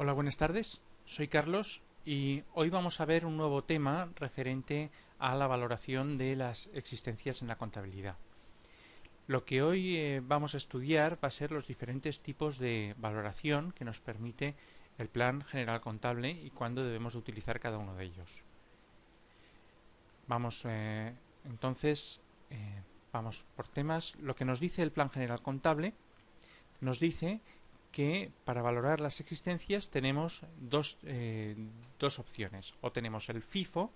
Hola, buenas tardes. Soy Carlos y hoy vamos a ver un nuevo tema referente a la valoración de las existencias en la contabilidad. Lo que hoy vamos a estudiar va a ser los diferentes tipos de valoración que nos permite el Plan General Contable y cuándo debemos utilizar cada uno de ellos. Vamos entonces, vamos por temas. Lo que nos dice el Plan General Contable nos dice que para valorar las existencias tenemos dos opciones, o tenemos el FIFO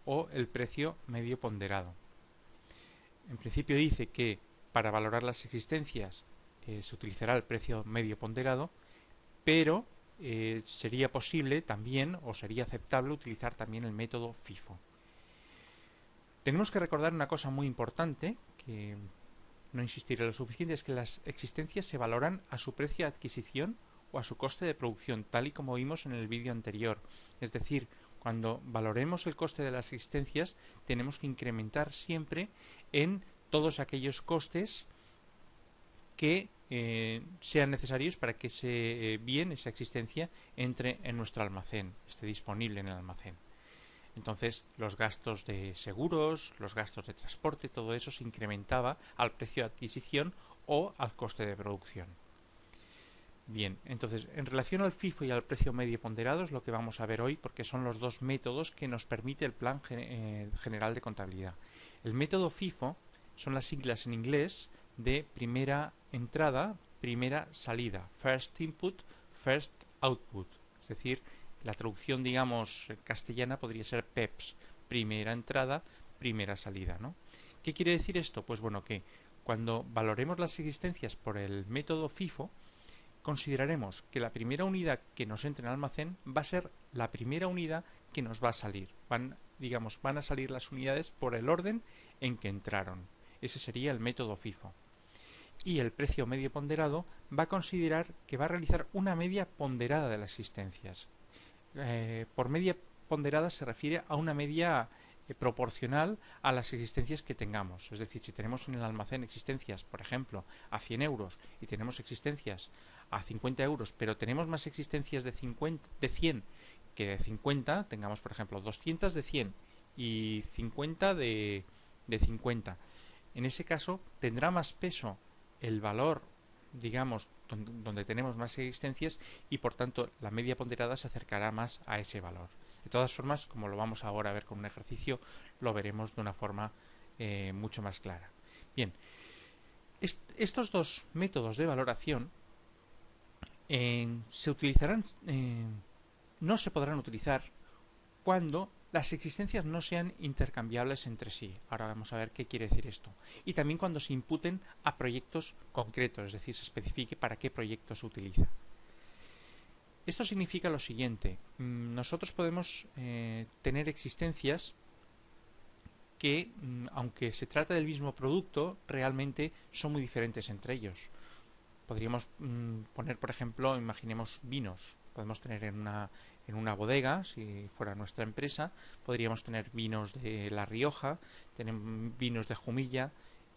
o el precio medio ponderado. En principio dice que para valorar las existencias se utilizará el precio medio ponderado, pero sería posible también o sería aceptable utilizar también el método FIFO. Tenemos que recordar una cosa muy importante que no insistiré lo suficiente, es que las existencias se valoran a su precio de adquisición o a su coste de producción, tal y como vimos en el vídeo anterior. Es decir, cuando valoremos el coste de las existencias, tenemos que incrementar siempre en todos aquellos costes que sean necesarios para que ese bien, esa existencia, entre en nuestro almacén, esté disponible en el almacén. Entonces, los gastos de seguros, los gastos de transporte, todo eso se incrementaba al precio de adquisición o al coste de producción. Bien, entonces, en relación al FIFO y al precio medio ponderado es lo que vamos a ver hoy porque son los dos métodos que nos permite el Plan General de Contabilidad. El método FIFO son las siglas en inglés de primera entrada, primera salida, first input, first output, es decir, la traducción, digamos, castellana podría ser PEPS, primera entrada, primera salida, ¿no? ¿Qué quiere decir esto? Pues bueno, que cuando valoremos las existencias por el método FIFO, consideraremos que la primera unidad que nos entre en el almacén va a ser la primera unidad que nos va a salir. Van a salir las unidades por el orden en que entraron. Ese sería el método FIFO. Y el precio medio ponderado va a considerar que va a realizar una media ponderada de las existencias. Por media ponderada se refiere a una media proporcional a las existencias que tengamos. Es decir, si tenemos en el almacén existencias, por ejemplo, a 100 euros y tenemos existencias a 50 euros, pero tenemos más existencias de 100 que de 50, tengamos, por ejemplo, 200 de 100 y 50 de 50. En ese caso, tendrá más peso el valor, digamos, donde tenemos más existencias y por tanto la media ponderada se acercará más a ese valor. De todas formas, como lo vamos ahora a ver con un ejercicio, lo veremos de una forma mucho más clara. Bien, estos dos métodos de valoración se utilizarán, no se podrán utilizar cuando las existencias no sean intercambiables entre sí. Ahora vamos a ver qué quiere decir esto. Y también cuando se imputen a proyectos concretos, es decir, se especifique para qué proyecto se utiliza. Esto significa lo siguiente. Nosotros podemos tener existencias que, aunque se trata del mismo producto, realmente son muy diferentes entre ellos. Podríamos poner, por ejemplo, imaginemos vinos. Podemos tener en una bodega, si fuera nuestra empresa, podríamos tener vinos de La Rioja, tenemos vinos de Jumilla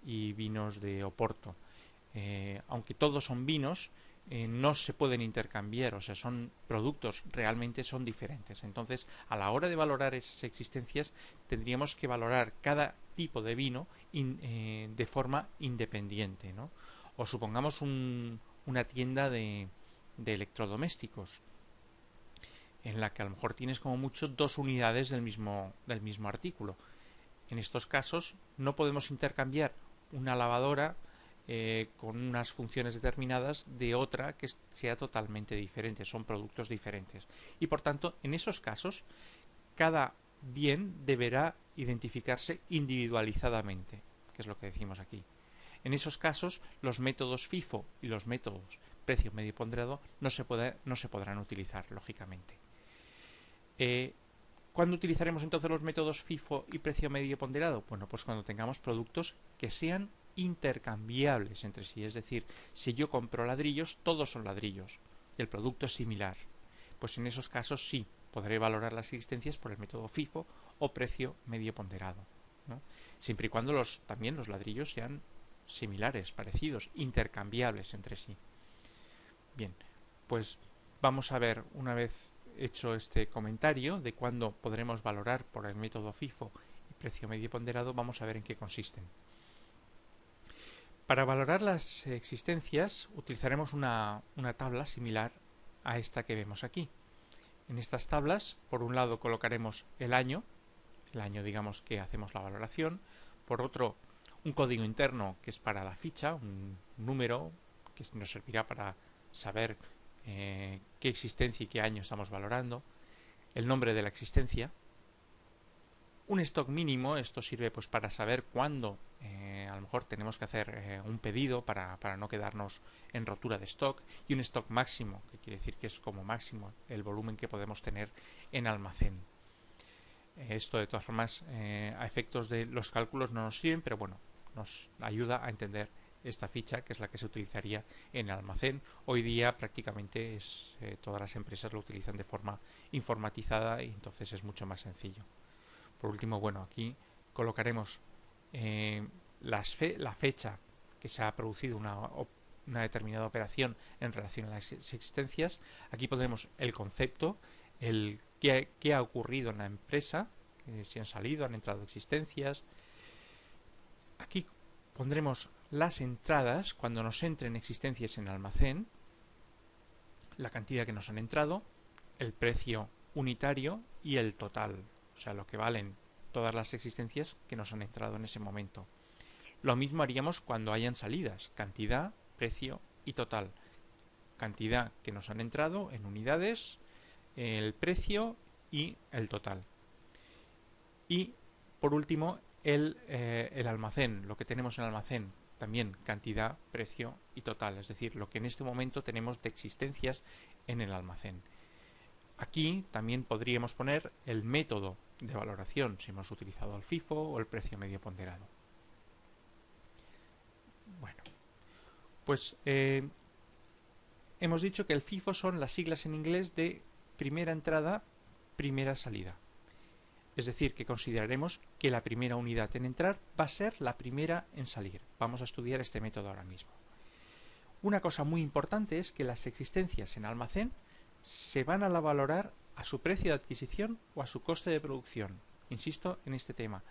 y vinos de Oporto. Aunque todos son vinos, no se pueden intercambiar, o sea, son productos, realmente son diferentes. Entonces, a la hora de valorar esas existencias, tendríamos que valorar cada tipo de vino de forma independiente, ¿no? O supongamos una tienda de electrodomésticos en la que a lo mejor tienes como mucho dos unidades del mismo artículo. En estos casos no podemos intercambiar una lavadora con unas funciones determinadas de otra que sea totalmente diferente, son productos diferentes. Y por tanto, en esos casos, cada bien deberá identificarse individualizadamente, que es lo que decimos aquí. En esos casos, los métodos FIFO y los métodos precio medio ponderado no se podrán utilizar, lógicamente. ¿Cuándo utilizaremos entonces los métodos FIFO y precio medio ponderado? Bueno, pues cuando tengamos productos que sean intercambiables entre sí. Es decir, si yo compro ladrillos, todos son ladrillos y el producto es similar. Pues en esos casos sí, podré valorar las existencias por el método FIFO o precio medio ponderado, ¿no? Siempre y cuando también los ladrillos sean similares, parecidos, intercambiables entre sí. Bien, pues vamos a ver, una vez hecho este comentario de cuándo podremos valorar por el método FIFO y precio medio ponderado, vamos a ver en qué consisten. Para valorar las existencias utilizaremos una tabla similar a esta que vemos aquí. En estas tablas, por un lado colocaremos el año digamos que hacemos la valoración, por otro un código interno que es para la ficha, un número que nos servirá para saber qué existencia y qué año estamos valorando, el nombre de la existencia, un stock mínimo, esto sirve pues para saber cuándo a lo mejor tenemos que hacer un pedido para no quedarnos en rotura de stock, y un stock máximo, que quiere decir que es como máximo el volumen que podemos tener en almacén. Esto de todas formas a efectos de los cálculos no nos sirven, pero bueno, nos ayuda a entender esta ficha, que es la que se utilizaría en el almacén. Hoy día prácticamente todas las empresas lo utilizan de forma informatizada y entonces es mucho más sencillo. Por último, bueno, aquí colocaremos la fecha que se ha producido una determinada operación en relación a las existencias. Aquí pondremos el concepto, el qué ha ocurrido en la empresa, si han salido, han entrado existencias. Aquí pondremos las entradas cuando nos entren existencias en almacén, la cantidad que nos han entrado, el precio unitario y el total, o sea, lo que valen todas las existencias que nos han entrado en ese momento. Lo mismo haríamos cuando hayan salidas, cantidad, precio y total. Cantidad que nos han entrado en unidades, el precio y el total. Y por último el almacén, lo que tenemos en el almacén, también cantidad, precio y total, es decir, lo que en este momento tenemos de existencias en el almacén. Aquí también podríamos poner el método de valoración, si hemos utilizado el FIFO o el precio medio ponderado. Bueno, pues hemos dicho que el FIFO son las siglas en inglés de primera entrada, primera salida. Es decir, que consideraremos que la primera unidad en entrar va a ser la primera en salir. Vamos a estudiar este método ahora mismo. Una cosa muy importante es que las existencias en almacén se van a valorar a su precio de adquisición o a su coste de producción. Insisto en este tema.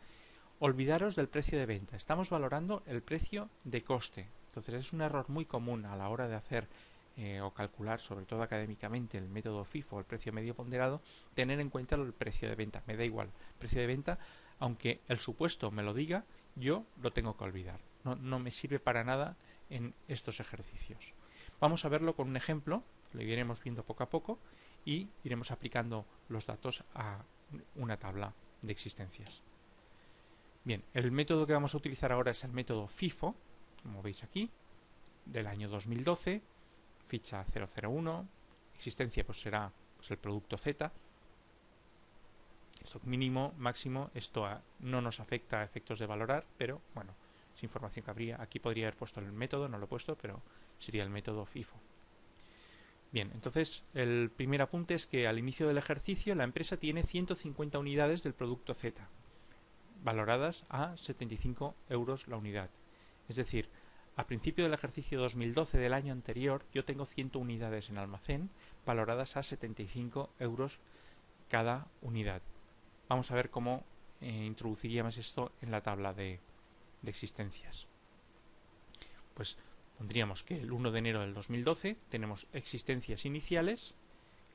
Olvidaros del precio de venta. Estamos valorando el precio de coste. Entonces es un error muy común a la hora de hacer o calcular, sobre todo académicamente, el método FIFO, el precio medio ponderado, tener en cuenta el precio de venta. Me da igual, precio de venta, aunque el supuesto me lo diga, yo lo tengo que olvidar. No me sirve para nada en estos ejercicios. Vamos a verlo con un ejemplo, lo iremos viendo poco a poco y iremos aplicando los datos a una tabla de existencias. Bien, el método que vamos a utilizar ahora es el método FIFO, como veis aquí, del año 2012, ficha 001, existencia pues será pues el producto Z, stock mínimo, máximo, esto no nos afecta a efectos de valorar, pero bueno, es información que habría. Aquí podría haber puesto el método, no lo he puesto, pero sería el método FIFO. Bien, entonces el primer apunte es que al inicio del ejercicio la empresa tiene 150 unidades del producto Z, valoradas a 75 euros la unidad. Es decir, a principio del ejercicio 2012 del año anterior yo tengo 100 unidades en almacén valoradas a 75 euros cada unidad. Vamos a ver cómo introduciríamos esto en la tabla de existencias. Pues pondríamos que el 1 de enero del 2012 tenemos existencias iniciales,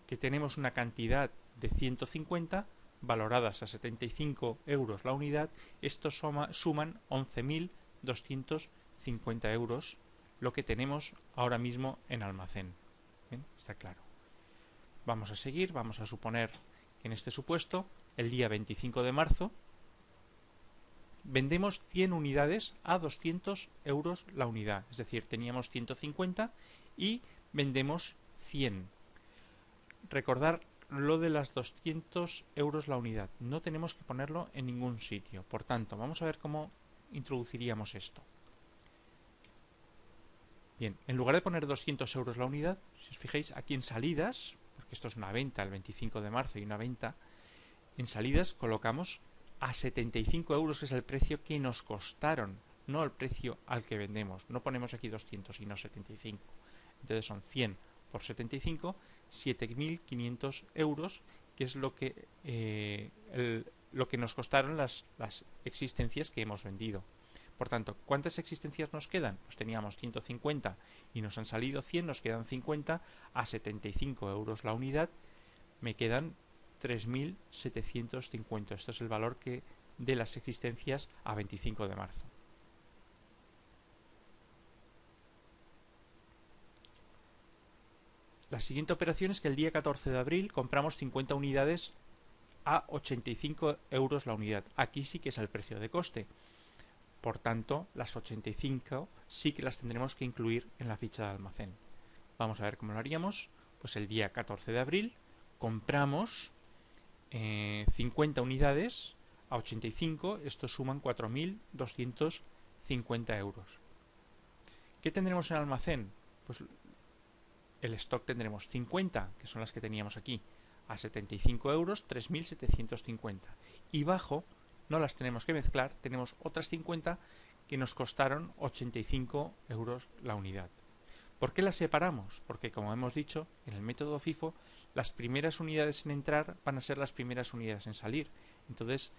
que tenemos una cantidad de 150 valoradas a 75 euros la unidad. Estos suman 11.250 euros, lo que tenemos ahora mismo en almacén. ¿Bien? Está claro. Vamos a seguir, vamos a suponer que en este supuesto, el día 25 de marzo, vendemos 100 unidades a 200 euros la unidad. Es decir, teníamos 150 y vendemos 100. Recordar lo de las 200 euros la unidad. No tenemos que ponerlo en ningún sitio. Por tanto, vamos a ver cómo introduciríamos esto. Bien, en lugar de poner 200 euros la unidad, si os fijáis aquí en salidas, porque esto es una venta el 25 de marzo y una venta, en salidas colocamos a 75 euros, que es el precio que nos costaron, no el precio al que vendemos. No ponemos aquí 200, sino 75. Entonces son 100 por 75, 7.500 euros, que es lo que, lo que nos costaron las existencias que hemos vendido. Por tanto, ¿cuántas existencias nos quedan? Pues teníamos 150 y nos han salido 100, nos quedan 50 a 75 euros la unidad. Me quedan 3.750. Esto es el valor de las existencias a 25 de marzo. La siguiente operación es que el día 14 de abril compramos 50 unidades a 85 euros la unidad. Aquí sí que es el precio de coste. Por tanto, las 85 sí que las tendremos que incluir en la ficha de almacén. Vamos a ver cómo lo haríamos. Pues el día 14 de abril compramos 50 unidades a 85. Estos suman 4.250 euros. ¿Qué tendremos en el almacén? Pues el stock tendremos 50, que son las que teníamos aquí, a 75 euros, 3.750. Y bajo no las tenemos que mezclar, tenemos otras 50 que nos costaron 85 euros la unidad. ¿Por qué las separamos? Porque, como hemos dicho, en el método FIFO, las primeras unidades en entrar van a ser las primeras unidades en salir. Entonces,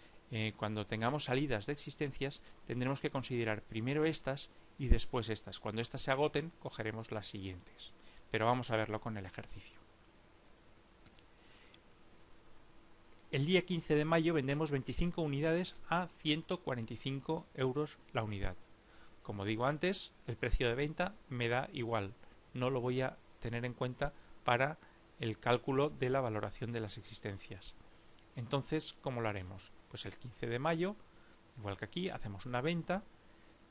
cuando tengamos salidas de existencias, tendremos que considerar primero estas y después estas. Cuando estas se agoten, cogeremos las siguientes. Pero vamos a verlo con el ejercicio. El día 15 de mayo vendemos 25 unidades a 145 euros la unidad. Como digo antes, el precio de venta me da igual. No lo voy a tener en cuenta para el cálculo de la valoración de las existencias. Entonces, ¿cómo lo haremos? Pues el 15 de mayo, igual que aquí, hacemos una venta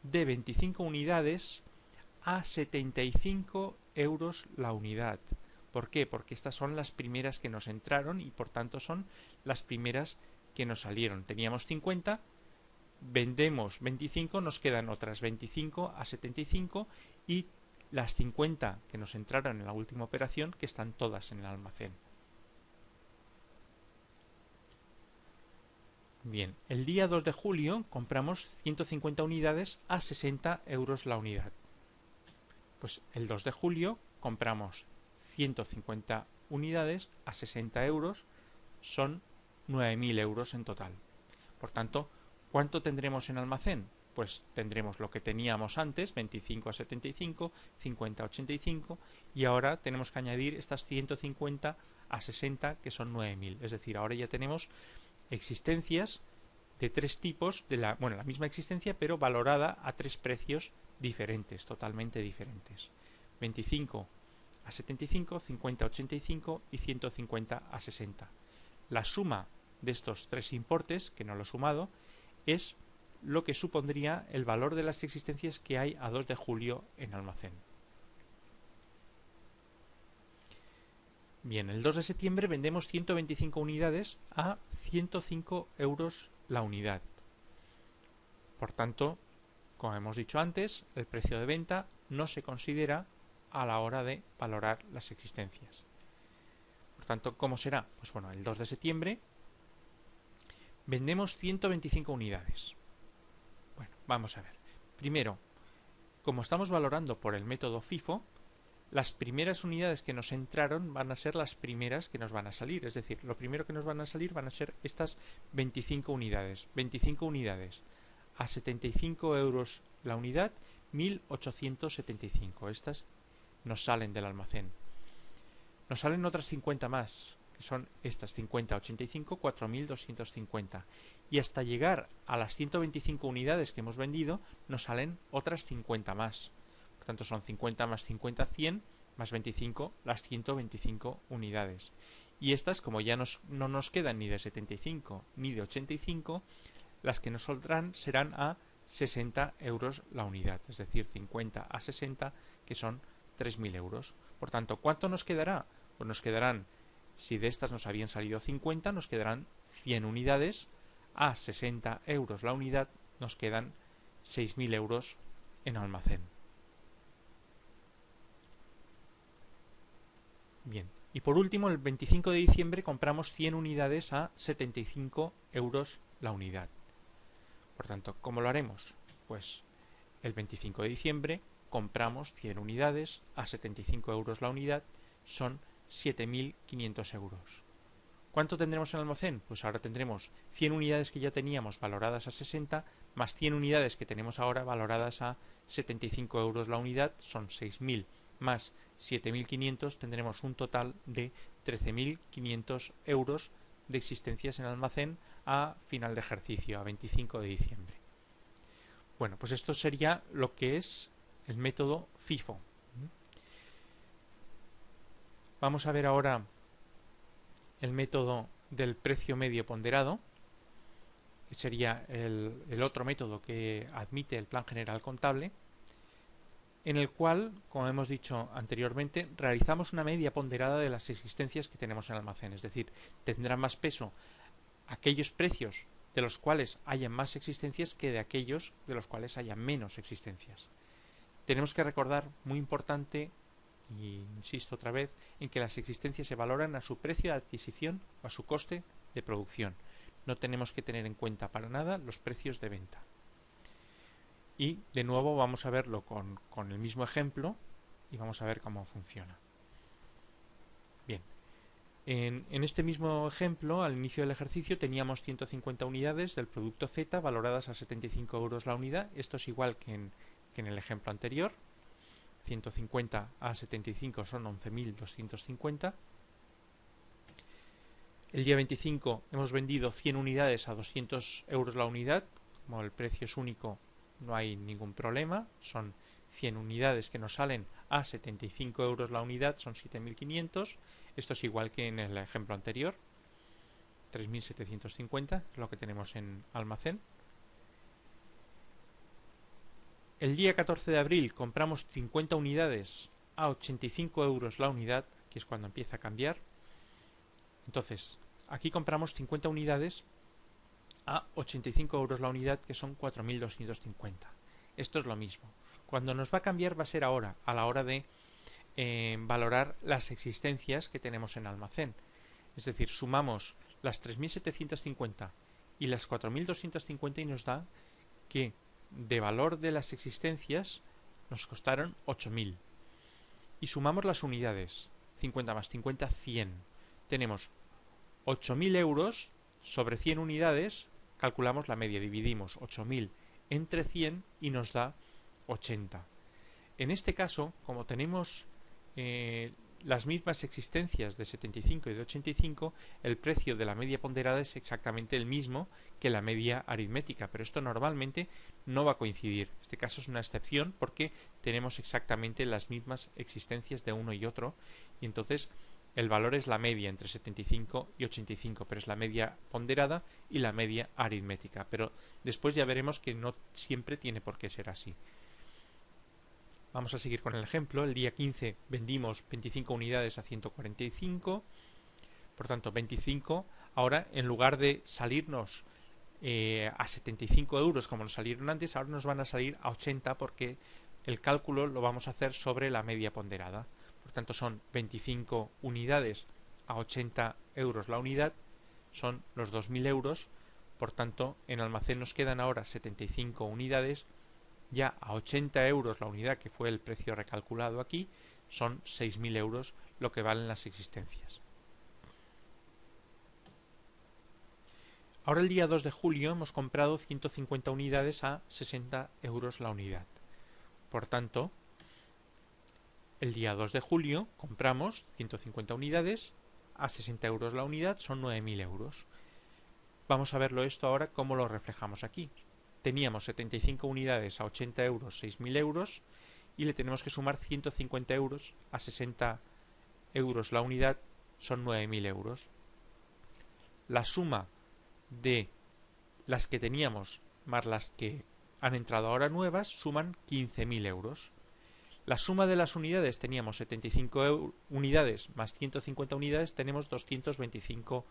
de 25 unidades a 75 euros la unidad. ¿Por qué? Porque estas son las primeras que nos entraron y por tanto son las primeras que nos salieron. Teníamos 50, vendemos 25, nos quedan otras 25 a 75 y las 50 que nos entraron en la última operación, que están todas en el almacén. Bien, el día 2 de julio compramos 150 unidades a 60 euros la unidad. Pues el 2 de julio compramos 150 unidades a 60 euros, son 9.000 euros en total. Por tanto, ¿cuánto tendremos en almacén? Pues tendremos lo que teníamos antes, 25 a 75, 50 a 85, y ahora tenemos que añadir estas 150 a 60, que son 9.000. Es decir, ahora ya tenemos existencias de tres tipos, la misma existencia, pero valorada a tres precios diferentes, totalmente diferentes. 25 a 75, 50 a 85 y 150 a 60. La suma de estos tres importes, que no lo he sumado, es lo que supondría el valor de las existencias que hay a 2 de julio en almacén. Bien, el 2 de septiembre vendemos 125 unidades a 105 euros la unidad. Por tanto, como hemos dicho antes, el precio de venta no se considera a la hora de valorar las existencias. Por tanto, ¿cómo será? Pues bueno, el 2 de septiembre vendemos 125 unidades. Bueno, vamos a ver. Primero, como estamos valorando por el método FIFO, las primeras unidades que nos entraron van a ser las primeras que nos van a salir. Es decir, lo primero que nos van a salir van a ser estas 25 unidades. 25 unidades a 75 euros la unidad, 1.875. Estas nos salen del almacén. Nos salen otras 50 más, que son estas 50 a 85, 4.250. Y hasta llegar a las 125 unidades que hemos vendido, nos salen otras 50 más. Por tanto, son 50 más 50, 100, más 25, las 125 unidades. Y estas, como ya no nos quedan ni de 75 ni de 85, las que nos saldrán serán a 60 euros la unidad. Es decir, 50 a 60, que son 3.000 euros. Por tanto, ¿cuánto nos quedará? Pues nos quedarán, si de estas nos habían salido 50, nos quedarán 100 unidades a 60 euros la unidad, nos quedan 6.000 euros en almacén. Bien, y por último, el 25 de diciembre compramos 100 unidades a 75 euros la unidad. Por tanto, ¿cómo lo haremos? Pues el 25 de diciembre compramos 100 unidades a 75 euros la unidad, son 7.500 euros. ¿Cuánto tendremos en el almacén? Pues ahora tendremos 100 unidades que ya teníamos valoradas a 60, más 100 unidades que tenemos ahora valoradas a 75 euros la unidad, son 6.000 más 7.500, tendremos un total de 13.500 euros de existencias en el almacén a final de ejercicio, a 25 de diciembre. Bueno, pues esto sería lo que es el método FIFO. Vamos a ver ahora el método del precio medio ponderado, que sería el otro método que admite el Plan General Contable, en el cual, como hemos dicho anteriormente, realizamos una media ponderada de las existencias que tenemos en el almacén. Es decir, tendrán más peso aquellos precios de los cuales hayan más existencias que de aquellos de los cuales haya menos existencias. Tenemos que recordar, muy importante, y insisto otra vez, en que las existencias se valoran a su precio de adquisición o a su coste de producción. No tenemos que tener en cuenta para nada los precios de venta. Y de nuevo vamos a verlo con el mismo ejemplo y vamos a ver cómo funciona. Bien, en este mismo ejemplo, al inicio del ejercicio teníamos 150 unidades del producto Z valoradas a 75 euros la unidad. Esto es igual que en el ejemplo anterior. 150 a 75 son 11.250. El día 25 hemos vendido 100 unidades a 200 euros la unidad. Como el precio es único, no hay ningún problema. Son 100 unidades que nos salen a 75 euros la unidad, son 7.500. Esto es igual que en el ejemplo anterior. 3.750 es lo que tenemos en almacén. El día 14 de abril compramos 50 unidades a 85 euros la unidad, que es cuando empieza a cambiar. Entonces, aquí compramos 50 unidades a 85 euros la unidad, que son 4.250. Esto es lo mismo. Cuando nos va a cambiar va a ser ahora, a la hora de valorar las existencias que tenemos en almacén. Es decir, sumamos las 3.750 y las 4.250 y nos da que de valor de las existencias nos costaron 8.000. Y sumamos las unidades, 50 más 50, 100. Tenemos 8.000 euros sobre 100 unidades, calculamos la media, dividimos 8.000 entre 100 y nos da 80. En este caso, como tenemos las mismas existencias de 75 y de 85, el precio de la media ponderada es exactamente el mismo que la media aritmética, pero esto normalmente no va a coincidir. Este caso es una excepción porque tenemos exactamente las mismas existencias de uno y otro, y entonces el valor es la media entre 75 y 85, pero es la media ponderada y la media aritmética. Pero después ya veremos que no siempre tiene por qué ser así. Vamos a seguir con el ejemplo. El día 15 vendimos 25 unidades a 145, por tanto 25. Ahora, en lugar de salirnos a 75 euros como nos salieron antes, ahora nos van a salir a 80 porque el cálculo lo vamos a hacer sobre la media ponderada. Por tanto, son 25 unidades a 80 euros la unidad, son los 2.000 euros. Por tanto, en almacén nos quedan ahora 75 unidades, ya a 80 euros la unidad, que fue el precio recalculado aquí, son 6.000 euros lo que valen las existencias. Ahora el día 2 de julio hemos comprado 150 unidades a 60 euros la unidad. Por tanto, el día 2 de julio compramos 150 unidades a 60 euros la unidad, son 9.000 euros. Vamos a verlo esto ahora, cómo lo reflejamos aquí. Teníamos 75 unidades a 80 euros, 6.000 euros, y le tenemos que sumar 150 euros a 60 euros la unidad, son 9.000 euros. La suma de las que teníamos más las que han entrado ahora nuevas suman 15.000 euros. La suma de las unidades, teníamos 75 unidades más 150 unidades, tenemos 225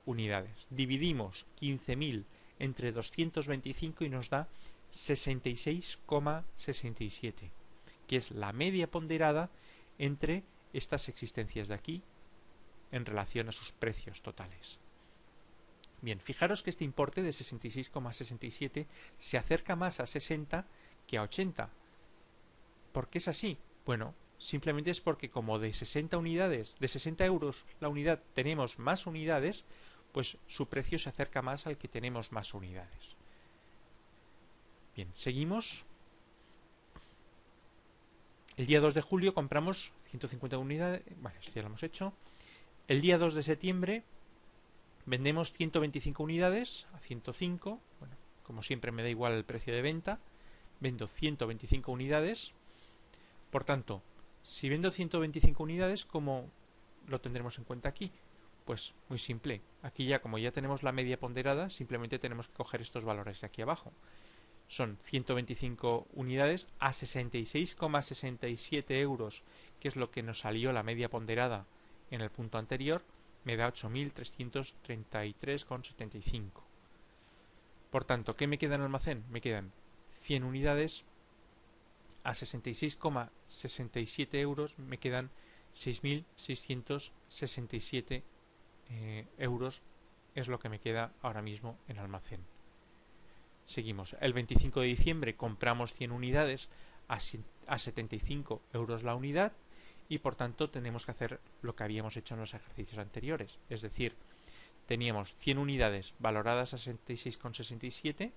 unidades. Dividimos 15.000 entre 225 y nos da 66,67, que es la media ponderada entre estas existencias de aquí en relación a sus precios totales. Bien, fijaros que este importe de 66,67 se acerca más a 60 que a 80. ¿Por qué es así? Bueno, simplemente es porque como de 60 unidades, de 60 euros la unidad tenemos más unidades, pues su precio se acerca más al que tenemos más unidades. Bien, seguimos. El día 2 de julio compramos 150 unidades, bueno, esto ya lo hemos hecho. El día 2 de septiembre vendemos 125 unidades a 105, bueno, como siempre me da igual el precio de venta, vendo 125 unidades, por tanto, si vendo 125 unidades, ¿cómo lo tendremos en cuenta aquí? Pues muy simple, aquí ya como ya tenemos la media ponderada, simplemente tenemos que coger estos valores de aquí abajo. Son 125 unidades a 66,67 euros, que es lo que nos salió la media ponderada en el punto anterior, me da 8.333,75. Por tanto, ¿qué me queda en el almacén? Me quedan 100 unidades a 66,67 euros, me quedan 6.667 euros, es lo que me queda ahora mismo en el almacén. Seguimos. El 25 de diciembre compramos 100 unidades a 75 euros la unidad y por tanto tenemos que hacer lo que habíamos hecho en los ejercicios anteriores. Es decir, teníamos 100 unidades valoradas a 66,67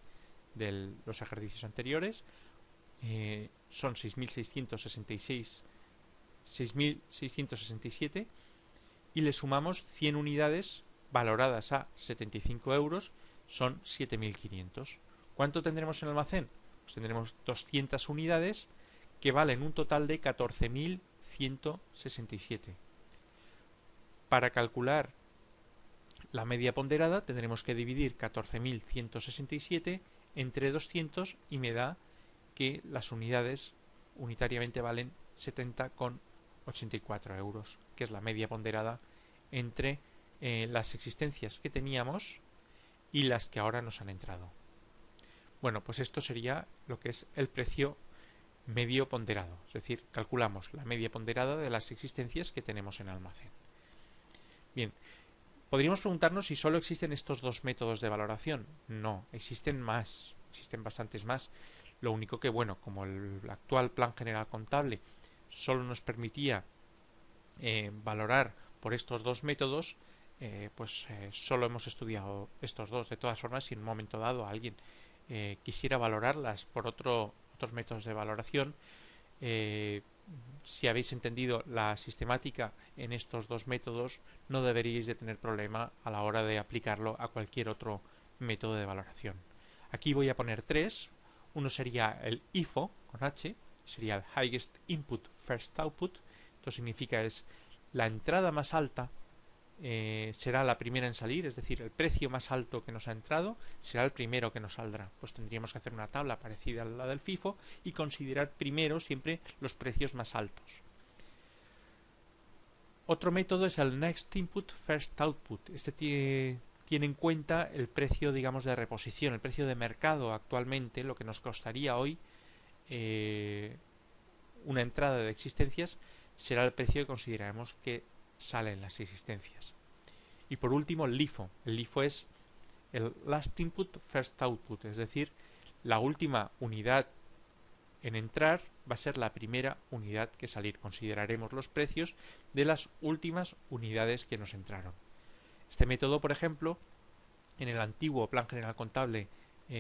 de los ejercicios anteriores. Son 6.667 y le sumamos 100 unidades valoradas a 75 euros, son 7.500. ¿Cuánto tendremos en el almacén? Pues tendremos 200 unidades que valen un total de 14.167. Para calcular la media ponderada tendremos que dividir 14.167 entre 200 y me da que las unidades unitariamente valen 70,84 euros, que es la media ponderada entre las existencias que teníamos y las que ahora nos han entrado. Bueno, pues esto sería lo que es el precio medio ponderado, es decir, calculamos la media ponderada de las existencias que tenemos en almacén. Bien, podríamos preguntarnos si solo existen estos dos métodos de valoración. No, existen más, existen bastantes más. Lo único que, bueno, como el actual Plan General Contable solo nos permitía valorar por estos dos métodos, solo hemos estudiado estos dos. De todas formas, si en un momento dado alguien quisiera valorarlas por otros métodos de valoración, si habéis entendido la sistemática en estos dos métodos, no deberíais de tener problema a la hora de aplicarlo a cualquier otro método de valoración. Aquí voy a poner tres. Uno sería el IFO, con H, sería el Highest Input First Output. Esto significa es la entrada más alta será la primera en salir, es decir, el precio más alto que nos ha entrado será el primero que nos saldrá. Pues tendríamos que hacer una tabla parecida a la del FIFO y considerar primero siempre los precios más altos. Otro método es el Next Input First Output. Este tiene en cuenta el precio, digamos, de reposición, el precio de mercado actualmente, lo que nos costaría hoy una entrada de existencias será el precio que consideraremos que salen las existencias. Y por último el LIFO. El LIFO es el Last Input First Output, es decir, la última unidad en entrar va a ser la primera unidad que salir. Consideraremos los precios de las últimas unidades que nos entraron. Este método, por ejemplo, en el antiguo Plan General Contable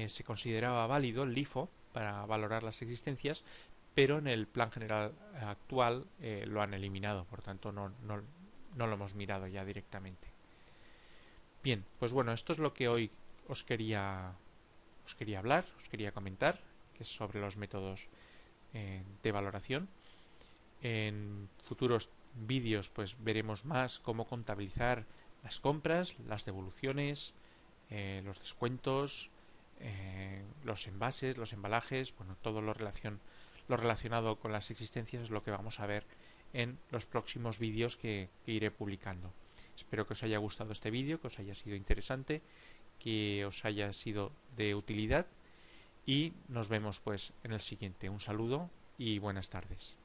se consideraba válido el LIFO para valorar las existencias, pero en el Plan General actual lo han eliminado, por tanto no lo hemos mirado ya directamente. Bien, pues bueno, esto es lo que hoy os quería hablar, os quería comentar, que es sobre los métodos de valoración. En futuros vídeos pues veremos más cómo contabilizar las compras, las devoluciones, los descuentos, los envases, los embalajes, bueno, todo lo relacionado con las existencias es lo que vamos a ver en los próximos vídeos que iré publicando. Espero que os haya gustado este vídeo, que os haya sido interesante, que os haya sido de utilidad y nos vemos pues en el siguiente. Un saludo y buenas tardes.